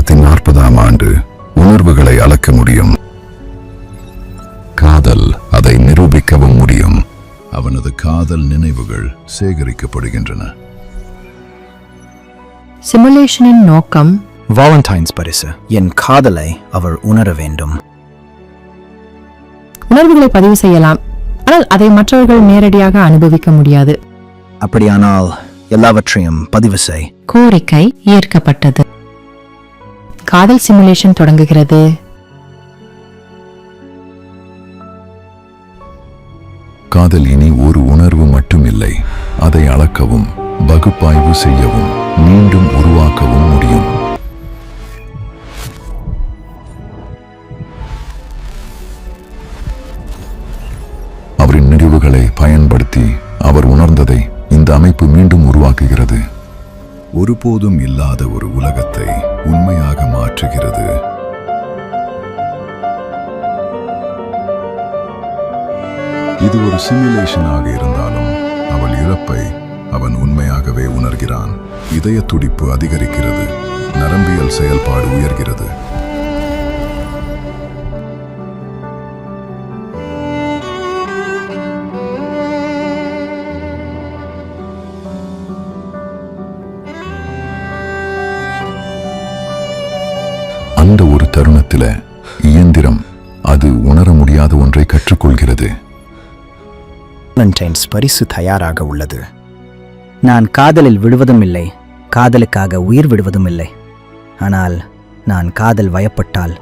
1940ஆம் ஆண்டு உணர்வுகளை அளக்க முடியும். காதல் அதை நிரூபிக்கவும் முடியும். அவனது காதல் நினைவுகள் சேகரிக்கப்படுகின்றன. சிமுலேஷனின் நோக்கம் வாலண்டைன்ஸ் பரிசு. என் காதலை அவர் உணர வேண்டும். உணர்வுகளை பதிவு செய்யலாம், ஆனால் அதை மற்றவர்கள் நேரடியாக அனுபவிக்க முடியாது. அப்படியானால் எல்லாவற்றையும் பதிவு செய். கோரிக்கை ஏற்கப்பட்டது. காதல் சிமுலேஷன் தொடங்குகிறது. காதல் இனி ஒரு உணர்வு மட்டுமில்லை. அதை அளக்கவும், பகுப்பாய்வு செய்யவும், மீண்டும் உருவாக்கவும் முடியும். அவரின் நினைவுகளை பயன்படுத்தி அவர் உணர்ந்ததை இந்த அமைப்பு மீண்டும் உருவாக்குகிறது. ஒருபோதும் இல்லாத ஒரு உலகத்தை உண்மையாக மாற்றுகிறது. இது ஒரு சிமுலேஷனாக இருந்தாலும் அவள் இழப்பை அவன் உண்மையாகவே உணர்கிறான். இதய துடிப்பு அதிகரிக்கிறது, நரம்பியல் செயல்பாடு உயர்கிறது. அந்த ஒரு தருணத்தில் இயந்திரம் அது உணர முடியாத ஒன்றை கற்றுக்கொள்கிறது. வாலண்டைன்ஸ் பரிசு தயாராக உள்ளது. நான் காதலில் விடுவதும் இல்லை, காதலுக்காக உயிர் விடுவதும் இல்லை. ஆனால் நான் காதல் வயப்பட்டால்